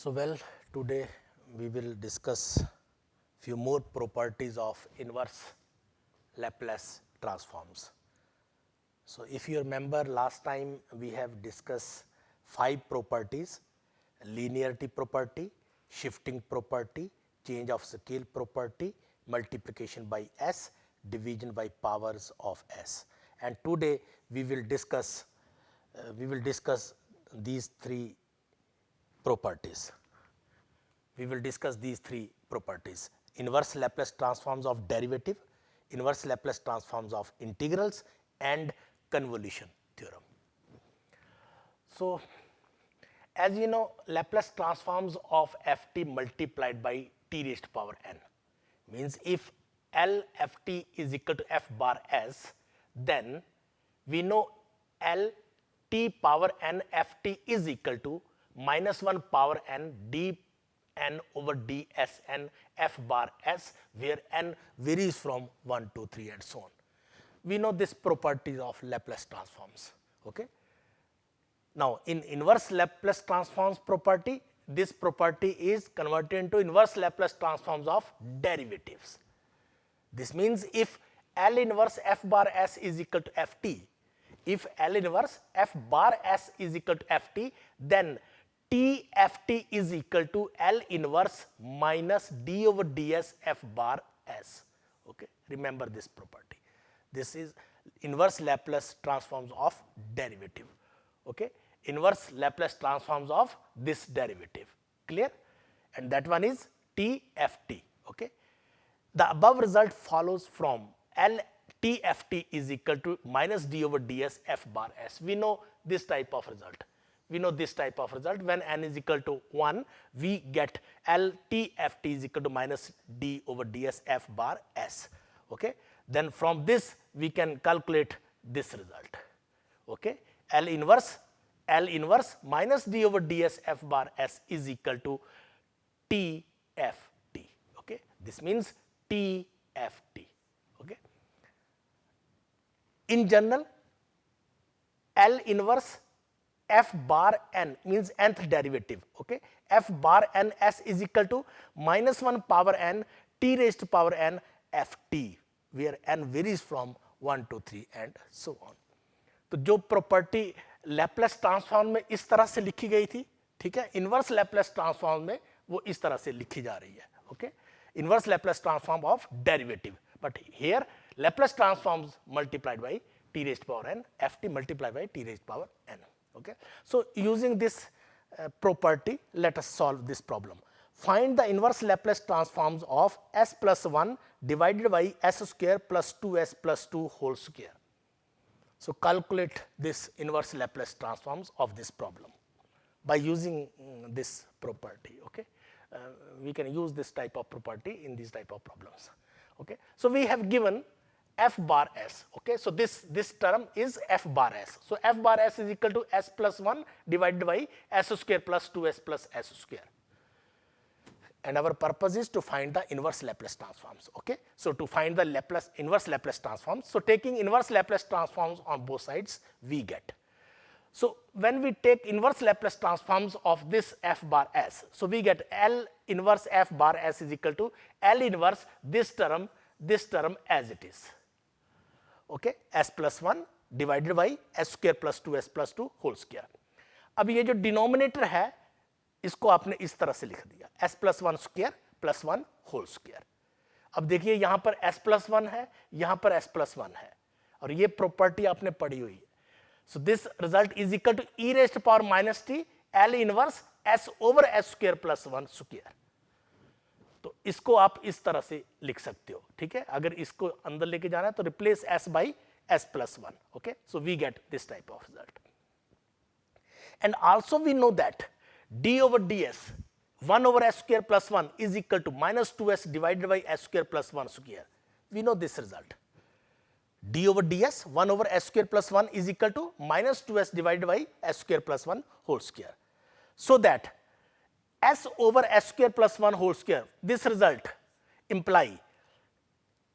So well, today we will discuss few more properties of inverse Laplace transforms. So if you remember last time we have discussed 5 properties: linearity property, shifting property, change of scale property, multiplication by s, division by powers of s. And today we will discuss these 3 properties. We will discuss these 3 properties: inverse Laplace transforms of derivative, inverse Laplace transforms of integrals, and convolution theorem. So, as you know, Laplace transforms of ft multiplied by t raised to power n means if L ft is equal to f bar s, then we know L t power n ft is equal to minus 1 power n d n over ds n f bar s, where n varies from 1 to 3 and so on. We know this property of Laplace transforms. Okay. Now, in inverse Laplace transforms property, this property is converted into inverse Laplace transforms of derivatives. This means if L inverse f bar s is equal to ft, if L inverse f bar s is equal to ft, then T ft is equal to L inverse minus d over ds f bar s. Okay. Remember this property. This is inverse Laplace transforms of derivative. Okay. Inverse Laplace transforms of this derivative. Clear? And that one is T ft. Okay. The above result follows from L T ft is equal to minus d over ds f bar s. We know this type of result. We know this type of result. When n is equal to 1, we get L T ft is equal to minus d over ds f bar s. Okay. Then from this we can calculate this result. Okay. L inverse minus d over ds f bar s is equal to T ft. Okay. This means T ft. Okay. In general, L inverse f bar n means nth derivative. Okay. F bar n s is equal to minus 1 power n t raised to power n ft, where n varies from 1 to 3 and so on. तो जो property Laplace transform में इस तरह से लिखी गई थी, ठीक है, इनवर्स लैप्लेस ट्रांसफॉर्म में वो इस तरह से लिखी जा रही है. Okay. Inverse Laplace transform of derivative, but here Laplace transforms multiplied by t raised to power n, ft multiplied by t raised to power n. Okay. So using this property, let us solve this problem. Find the inverse Laplace transforms of s plus 1 divided by s square plus 2s plus 2 whole square. So calculate this inverse Laplace transforms of this problem by using this property. Okay. We can use this type of property in these type of problems. Okay. So we have given f bar s. Okay. So this term is f bar s. So f bar s is equal to s plus 1 divided by s square plus 2s plus s square. And our purpose is to find the inverse Laplace transforms. Okay. So to find the inverse Laplace transforms, so taking inverse Laplace transforms on both sides, we get. So when we take inverse Laplace transforms of this f bar s, so we get L inverse f bar s is equal to L inverse this term as it is. Okay. S plus 1 divided by s square plus 2s plus 2 whole square. अब ये जो denominator है इसको आपने इस तरह से लिख दिया, s plus 1 square plus 1 whole square. अब देखिए यहां पर s plus 1 है, यहां पर s plus 1 है, और ये प्रॉपर्टी आपने पढ़ी हुई है. So this result is equal to e raised to power minus t L inverse s over s square plus 1 square. तो इसको आप इस तरह से लिख सकते हो. ठीक है. अगर इसको अंदर लेके जाना है तो replace s by s plus 1. Okay. So we get this type of result. And also we know that d over ds 1 over s square plus 1 is equal to minus 2s divided by s square plus 1 square. We know this result. D over ds 1 over s square plus 1 is equal to minus 2s divided by s square plus 1 whole square. So that s over s square plus 1 whole square, this result imply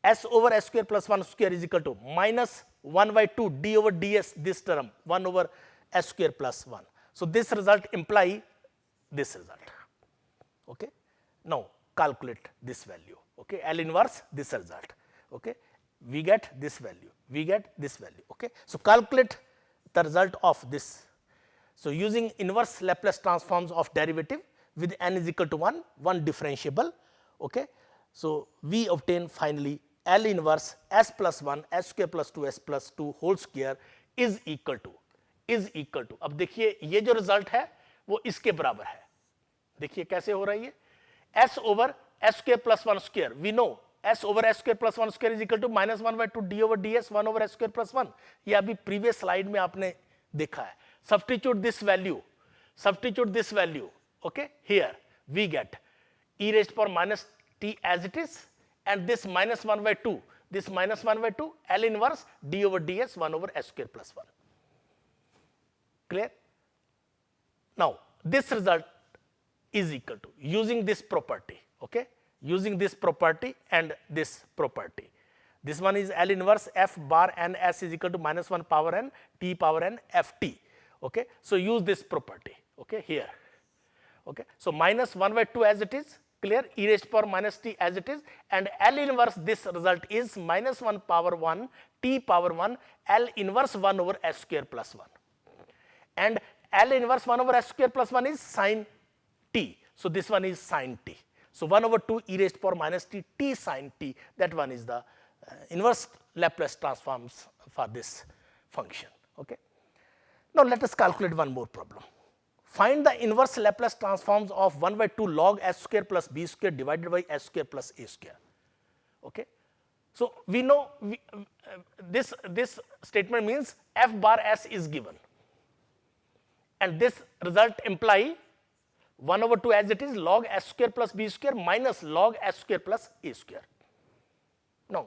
s over s square plus 1 square is equal to minus 1 by 2 d over ds, this term 1 over s square plus 1. So this result imply this result. Okay. Now calculate this value. Okay. L inverse this result. Okay. We get this value. We get this value. Okay. So calculate the result of this. So using inverse Laplace transforms of derivative with n is equal to 1, one differentiable. Okay. So we obtain finally L inverse s plus 1 s square plus 2 s plus 2 whole square is equal to अब देखिए ये जो result है वो इसके बराबर है. देखिए कैसे हो रही है, s over s square plus 1 square. We know s over s square plus 1 square is equal to -1/2 d over ds 1 over s square plus 1. ये अभी प्रीवियस स्लाइड में आपने देखा है. Substitute this value. Okay, here we get e raised power minus t as it is, and this -1/2, this -1/2 L inverse d over ds 1 over s square plus 1. Clear? Now this result is equal to, using this property, okay, using this property and this property. This one is L inverse f bar n s is equal to -1 power n t power n f t. Okay, so use this property. Okay, here. Okay, so -1/2 as it is, clear, e raised power minus t as it is, and L inverse this result is -1 power 1 t power 1 L inverse 1 over s square plus 1, and L inverse 1 over s square plus 1 is sin t. So this one is sin t. So 1 over 2 e raised power minus t t sin t, that one is the inverse Laplace transforms for this function. Okay. Now let us calculate one more problem. Find the inverse Laplace transforms of 1/2 log s square plus b square divided by s square plus a square. Okay. So we know this statement means f bar s is given, and this result imply 1 over 2 as it is log s square plus b square minus log s square plus a square. Now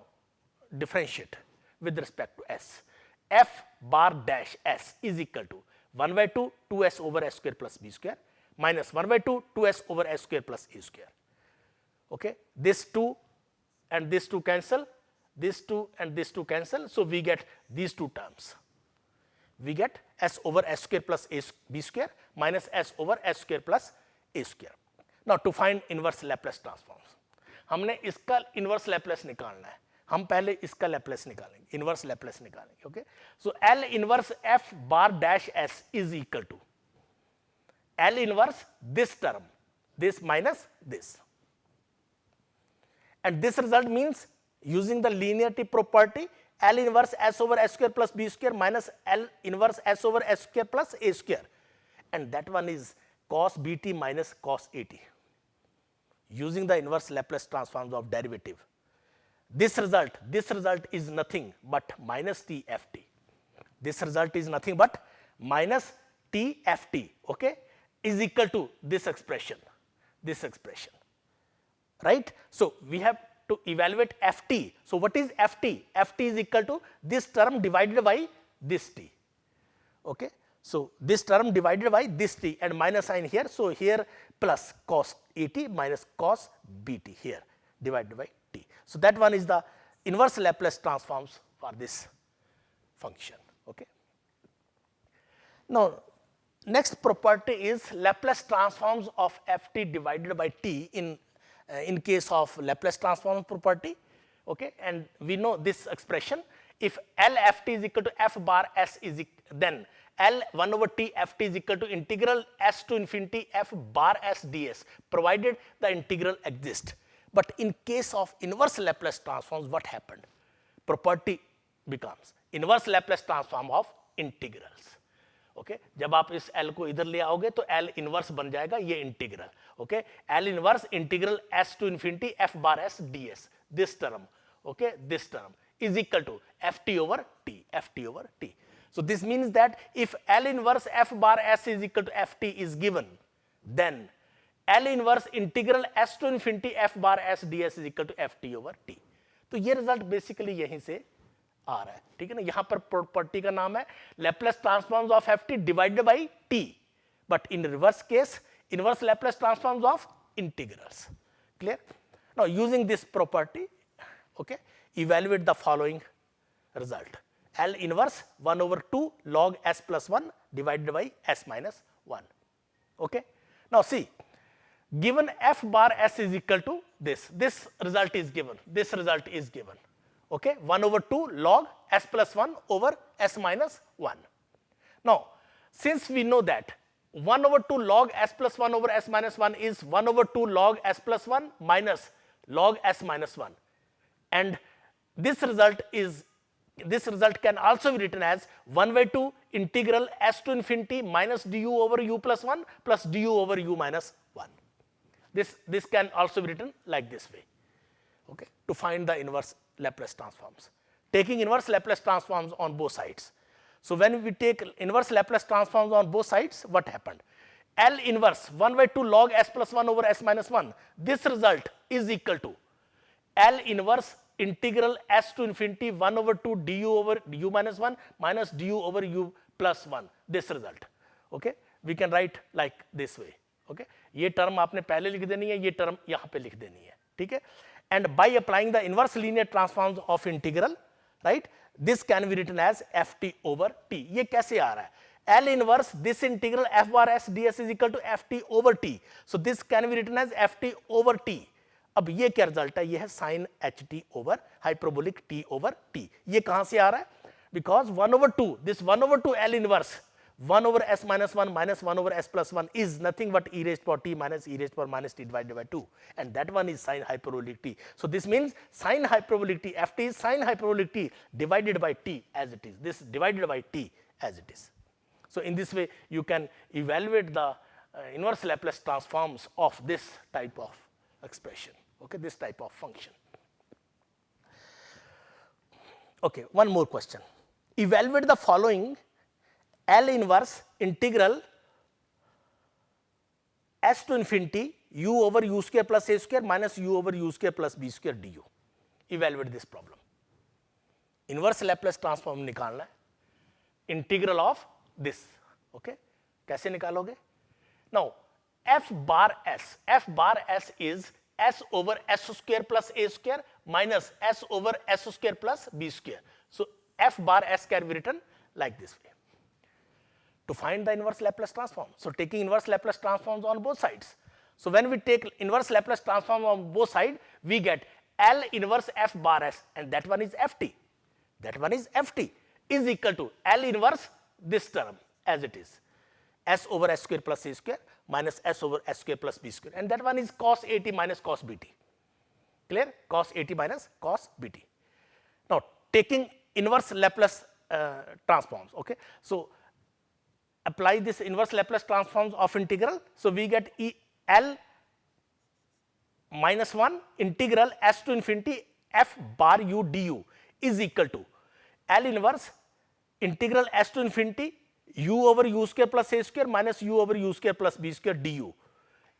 differentiate with respect to s. F bar dash s is equal to 1/2 2s over s square plus b square minus 1/2 2s over s square plus a square. Okay, this 2 and this 2 cancel, this 2 and this 2 cancel, so we get these two terms. We get s over s square plus b square minus s over s square plus a square. Now to find inverse Laplace transforms, हमने इसका inverse Laplace निकालना है. हम पहले इसका Laplace निकालेंगे, inverse Laplace निकालेंगे. Okay, so L inverse f bar dash s is equal to L inverse this term, this minus this, and this result means using the linearity property L inverse s over s square plus b square minus L inverse s over s square plus a square, and that one is cos bt minus cos at. Using the inverse Laplace transforms of derivative, this result is nothing but minus t f t. This result is nothing but minus t f t, okay, is equal to this expression, right? So we have to evaluate f t. So what is f t? F t is equal to this term divided by this t. Okay, so this term divided by this t and minus sign here. So here plus cos at minus cos bt here divided by t. So that one is the inverse Laplace transforms for this function. Okay. Now next property is Laplace transforms of f t divided by t in case of Laplace transform property. Okay, and we know this expression. If L f t is equal to f bar s is then L 1 over t f t is equal to integral s to infinity f bar s ds, provided the integral exists. But in case of inverse Laplace transforms, what happened? Property becomes inverse Laplace transform of integrals. Okay, जब आप इस L को इधर ले आओगे तो L inverse बन जाएगा ये integral. Okay, L inverse integral s to infinity f bar s ds, this term, okay, this term is equal to f t over t, So this means that if L inverse f bar s is equal to f t is given, then L inverse integral s to infinity f bar s ds is equal to f t over t. तो ये result basically यहीं से आ रहा है. ठीक है ना, यहां पर प्रॉपर्टी का नाम है Laplace transforms of f t divided by t, but in reverse case inverse Laplace transforms of integrals. Clear? Now using this property, okay, evaluate the following result. L inverse 1 over 2 log s plus 1 divided by s minus 1. Okay. Now see, given f bar s is equal to this result is given, okay, 1 over 2 log s plus 1 over s minus 1. Now, since we know that 1 over 2 log s plus 1 over s minus 1 is 1 over 2 log s plus 1 minus log s minus 1, and this result can also be written as 1 by 2 integral s to infinity minus du over u plus 1 plus du over u minus 1. This can also be written like this way, okay, to find the inverse Laplace transforms, taking inverse Laplace transforms on both sides. So when we take inverse Laplace transforms on both sides, what happened? L inverse 1 by 2 log s plus 1 over s minus 1, this result is equal to L inverse integral s to infinity 1 over 2 du over u minus 1 minus du over u plus 1, this result, okay. We can write like this way, okay. ये term आपने पहले लिख देनी है, ये term यहाँ पे लिख देनी है, ठीक है. And by applying the inverse linear transforms of integral, right, this can be written as ft over t. ये कैसे आ रहा है? L inverse this integral f bar s ds is equal to ft over t. So this can be written as ft over t. अब ये क्या result है? ये है sin ht over hyperbolic t over t. ये कहाँ से आ रहा है? Because 1 over 2, this 1 over 2 L inverse 1 over s minus 1 minus 1 over s plus 1 is nothing but e raised power t minus e raised power minus t divided by 2, and that one is sin hyperbolic t. So this means sin hyperbolic t, ft is sin hyperbolic t divided by t as it is, this divided by t as it is. So in this way you can evaluate the inverse Laplace transforms of this type of expression, okay, this type of function. Okay, one more question. Evaluate the following L inverse integral s to infinity u over u square plus a square minus u over u square plus b square du. Evaluate this problem. Inverse Laplace transform निकालना है, integral of this, okay. कैसे निकालोगे? Now f bar s is s over s square plus a square minus s over s square plus b square. So f bar s can be written like this way to find the inverse Laplace transform. So taking inverse Laplace transforms on both sides. So when we take inverse Laplace transform on both sides, we get L inverse f bar s, and that one is ft. That one is ft is equal to L inverse this term as it is, s over s square plus a square minus s over s square plus b square, and that one is cos at minus cos bt. Clear? Cos at minus cos bt. Now taking inverse Laplace transforms, okay. So apply this inverse Laplace transforms of integral. So we get L minus 1 integral s to infinity f bar u du is equal to L inverse integral s to infinity u over u square plus a square minus u over u square plus b square du,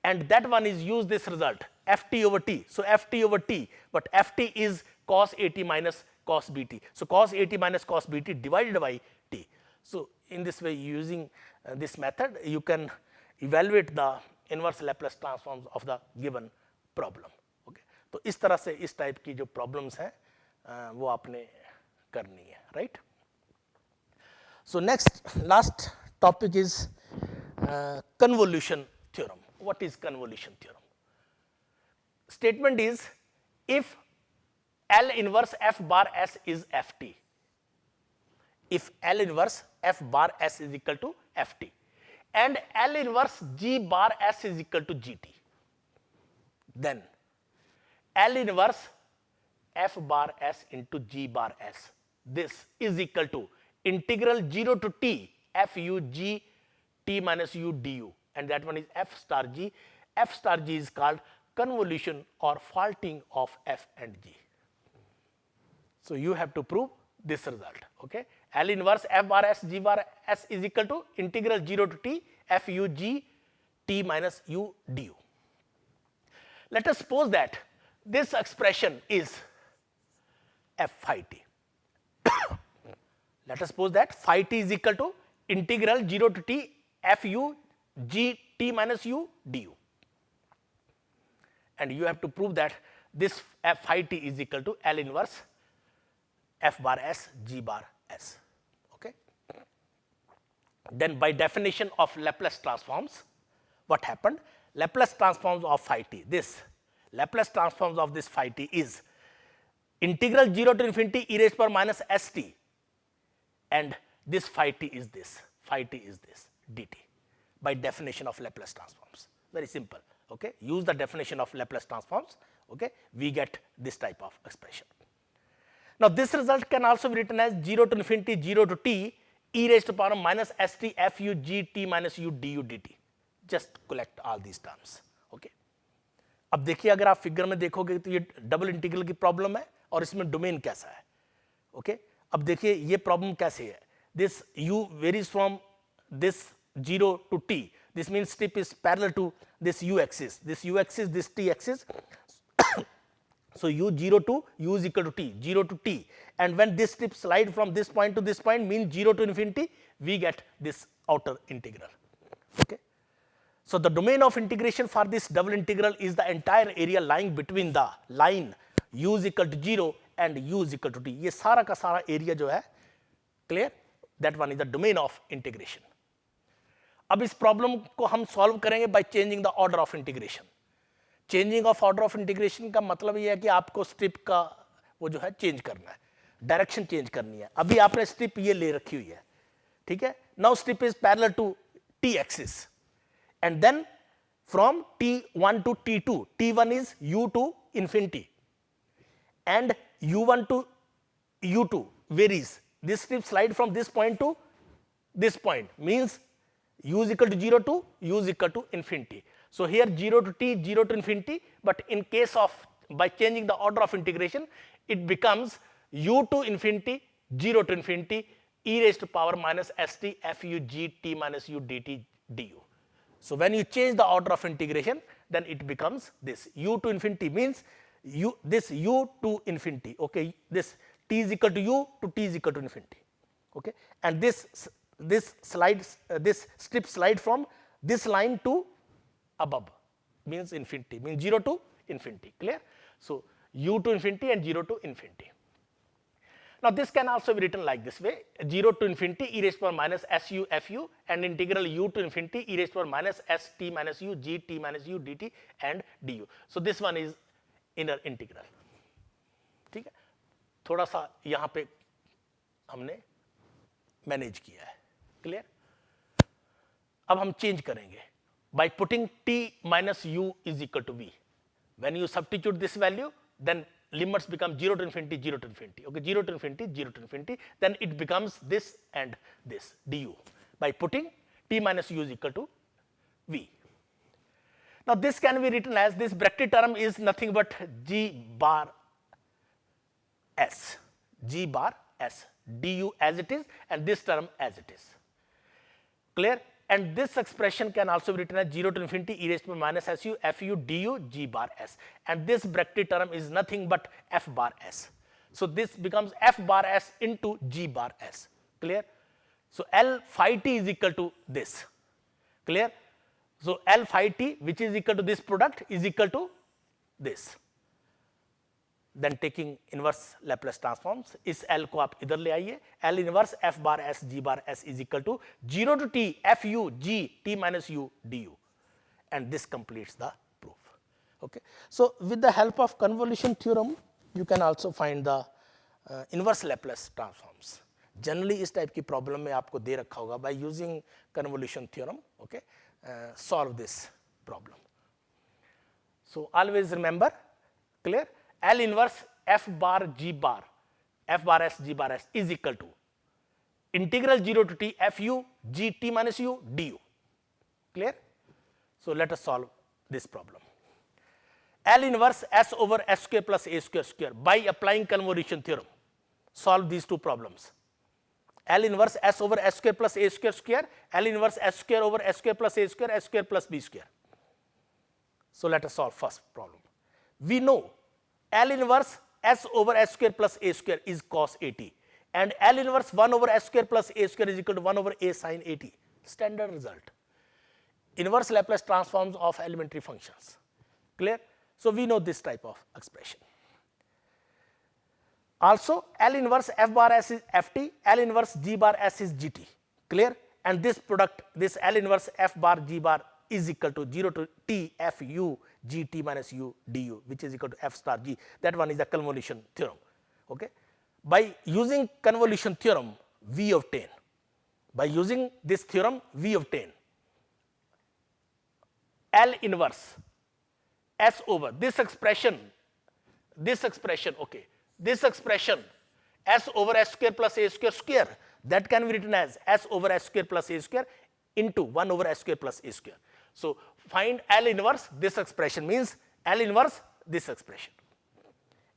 and that one is use this result ft over t. So ft over t, but ft is cos at minus cos bt. So cos at minus cos bt divided by t. So in this way, using this method, you can evaluate the inverse Laplace transforms of the given problem. Okay, तो इस तरह से इस type की जो problems हैं वो आपने करनी है, right? So next, last topic is convolution theorem. What is convolution theorem? Statement is if L inverse f bar s is ft, if L inverse f bar s is equal to ft and L inverse g bar s is equal to gt, then L inverse f bar s into g bar s, this is equal to integral 0 to t f u g t minus u du, and that one is f star g. F star g is called convolution or faulting of f and g. So you have to prove this result, okay. L inverse f bar s g bar s is equal to integral 0 to t f u g t minus u du. Let us suppose that this expression is f phi t. Let us suppose that phi t is equal to integral 0 to t f u g t minus u du, and you have to prove that this f phi t is equal to L inverse f bar s g bar s, okay. Then by definition of Laplace transforms, what happened? Laplace transforms of phi t. This Laplace transforms of this phi t is integral 0 to infinity e raised to power minus st, and this phi t is this dt by definition of Laplace transforms. Very simple. Okay, use the definition of Laplace transforms. Okay, we get this type of expression. Now this result can also be written as 0 to infinity 0 to t e raised to power minus st fu g t minus u du dt. Just collect all these terms. Okay. अब देखिए, अगर आप figure में देखोगे तो ये double integral की problem है और इसमें डोमेन कैसा है. ओके, अब देखिए ये प्रॉब्लम कैसे है. This u varies from this 0 to t. This means strip is parallel to this u axis, this t axis. So u0 to u is equal to t, 0 to t, and when this strip slide from this point to this point means 0 to infinity, we get this outer integral. Okay. So the domain of integration for this double integral is the entire area lying between the line u is equal to 0 and u is equal to t. ये सारा का सारा area जो है, clear? That one is the domain of integration. अब इस problem को हम सॉल्व करेंगे by changing the order of integration. Changing of order of integration का मतलब ये है कि आपको स्ट्रिप का वो जो है चेंज करना है, डायरेक्शन चेंज करनी है. अभी आपने स्ट्रिप ये ले रखी हुई है, ठीक है. Now strip is parallel to t axis and then from t1 to t2, t1 is u to infinity and u1 to u2 varies. This strip slide from this point to this point means u is equal to 0 to u is equal to infinity. So here 0 to t, 0 to infinity, but in case of by changing the order of integration, it becomes u to infinity, 0 to infinity, e raised to power minus st fu g t minus u dt du. So when you change the order of integration, then it becomes this u to infinity means this u to infinity. Okay, this t is equal to u to t is equal to infinity. Okay, and this slides this strip slide from this line to above means infinity, means 0 to infinity. Clear? So u to infinity and 0 to infinity. Now this can also be written like this way: 0 to infinity e raised to power minus su fu and integral u to infinity e raised to power minus st minus u g t minus u dt and du. So this one is inner integral. ठीक है, थोड़ा सा यहाँ पे हमने manage किया है. Clear? अब हम चेंज करेंगे by putting t minus u is equal to v. When you substitute this value, then limits become 0 to infinity, 0 to infinity. Okay, 0 to infinity, 0 to infinity. Then it becomes this and this du by putting t minus u is equal to v. Now this can be written as this bracketed term is nothing but g bar s, g bar s, du as it is and this term as it is. Clear? And this expression can also be written as 0 to infinity e raised to minus su fu du g bar s, and this bracketed term is nothing but f bar s. So this becomes f bar s into g bar s. Clear? So L phi t is equal to this. Clear? So L phi t, which is equal to this product, is equal to this. Then taking inverse Laplace transforms, इस L को आप इधर ले आइए. L inverse f bar s g bar s is equal to 0 to t f u g t minus u du, and this completes the proof. Okay. So with the help of convolution theorem, you can also find the inverse Laplace transforms. Generally इस type की problem में आपको दे रखा होगा by using convolution theorem. Okay, solve this problem. So always remember, clear? L inverse f bar g bar, f bar s g bar s is equal to integral 0 to t f u g t minus u du. Clear? So let us solve this problem. L inverse s over s square plus a square square by applying convolution theorem. Solve these two problems. L inverse s over s square plus a square square, L inverse s square over s square plus a square, s square plus b square. So let us solve first problem. We know L inverse s over s square plus a square is cos at, and L inverse 1 over s square plus a square is equal to 1 over a sin at. Standard result. Inverse Laplace transforms of elementary functions. Clear? So we know this type of expression. Also L inverse f bar s is ft, L inverse g bar s is gt. Clear? And this product, this L inverse f bar g bar is equal to 0 to t f u g t minus u du, which is equal to f star g. That one is the convolution theorem. Okay. By using convolution theorem, we obtain, by using this theorem, we obtain L inverse S over this expression, okay, this expression S over S square plus A square square, that can be written as S over S square plus A square into 1 over S square plus A square. So, find L inverse this expression, means L inverse this expression,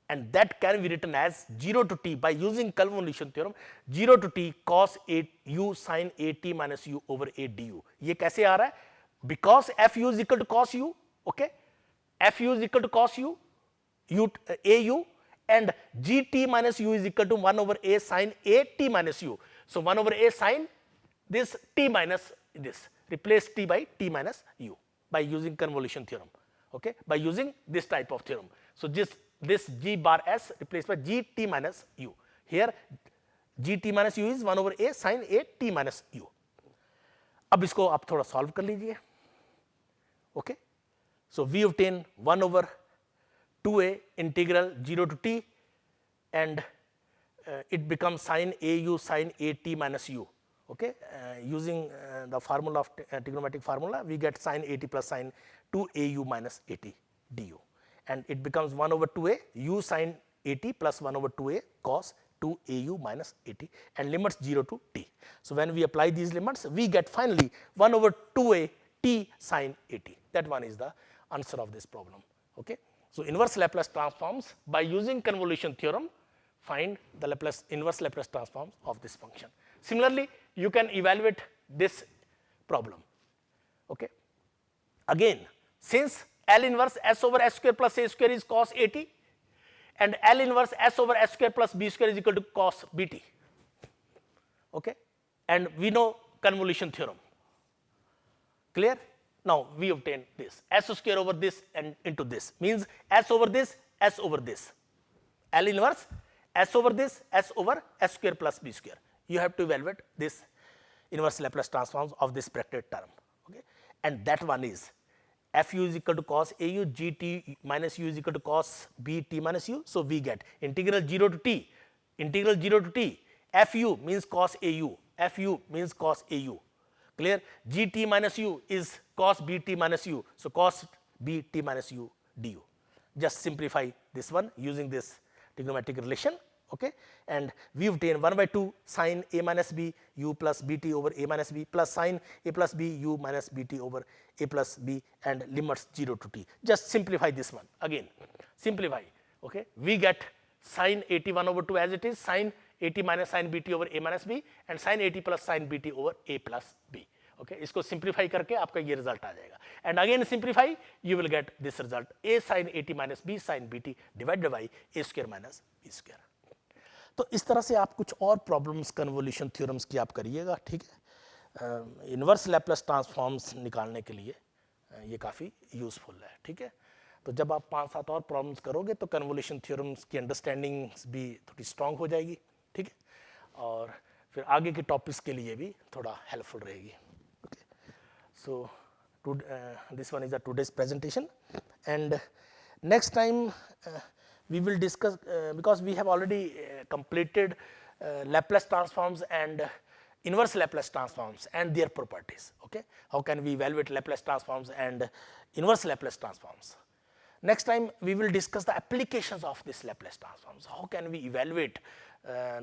and that can be written as 0 to t by using convolution theorem, 0 to t cos a u sin a t minus u over a du. ये कैसे आ रहा है? Because f u is equal to cos u, okay, f u is equal to cos u, a u, and g t minus u is equal to 1 over a sin a t minus u. So, 1 over a sin this t minus this, replace t by t minus u by using convolution theorem, okay, by using this type of theorem. So, this g bar s replaced by g t minus u. Here g t minus u is 1 over a sin a t minus u. अब इसको आप थोड़ा solve कर लीजिए. Okay. So, we obtain 1 over 2a integral 0 to t, and it becomes sin a u sin a t minus u. Okay. Using the formula of trigonometric formula, we get sin a t plus sin 2 a u minus a t du, and it becomes 1 over 2a u sin a t plus 1 over 2a cos 2 a u minus a t, and limits 0 to t. So, when we apply these limits, we get finally 1 over 2a t sin a t. That one is the answer of this problem. Okay. So, inverse Laplace transforms, by using convolution theorem, find the inverse Laplace transforms of this function. Similarly, you can evaluate this problem. Okay. Again, since L inverse S over S square plus A square is cos A t, and L inverse S over S square plus B square is equal to cos B t. Okay. And we know convolution theorem. Clear? Now, we obtain this S square over this and into this, means S over this, S over this. L inverse S over this, S over S square plus B square. You have to evaluate this inverse Laplace transforms of this bracket term. Okay. And that one is f u is equal to cos a u, g t minus u is equal to cos b t minus u. So, we get integral 0 to t, f u means cos a u, f u means cos a u. Clear? G t minus u is cos b t minus u. So, cos b t minus u du. Just simplify this one using this trigonometric relation. Okay. And we obtain 1 by 2 sin a minus b u plus b t over a minus b plus sin a plus b u minus b t over a plus b, and limits 0 to t. Just simplify this one again, simplify. Okay. We get sin a t 1 over 2 as it is, sin a t minus sin b t over a minus b, and sin a t plus sin b t over a plus b. Okay. इसको simplify करके आपका ये result आ जाएगा, and again simplify, you will get this result a sin a t minus b sin b t divided by a square minus b square. तो इस तरह से आप कुछ और प्रॉब्लम्स कन्वोल्यूशन थ्योरम्स की आप करिएगा. ठीक है. इन्वर्स लैप्लेस ट्रांसफॉर्म्स निकालने के लिए ये काफ़ी यूज़फुल है. ठीक है. तो जब आप 5-7 और प्रॉब्लम्स करोगे तो कन्वोल्यूशन थ्योरम्स की अंडरस्टैंडिंग भी थोड़ी स्ट्रांग हो जाएगी. ठीक है. और फिर आगे के टॉपिक्स के लिए भी थोड़ा हेल्पफुल रहेगी. Okay. So this one is a today's presentation, and next time we will discuss, because we have already completed Laplace transforms and inverse Laplace transforms and their properties. Okay. How can we evaluate Laplace transforms and inverse Laplace transforms? Next time we will discuss the applications of this Laplace transforms. How can we evaluate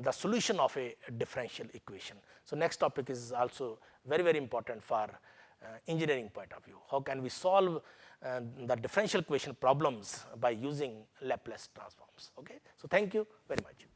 the solution of a differential equation? So, next topic is also very important for engineering point of view. How can we solve the differential equation problems by using Laplace transforms? Okay. So, thank you very much.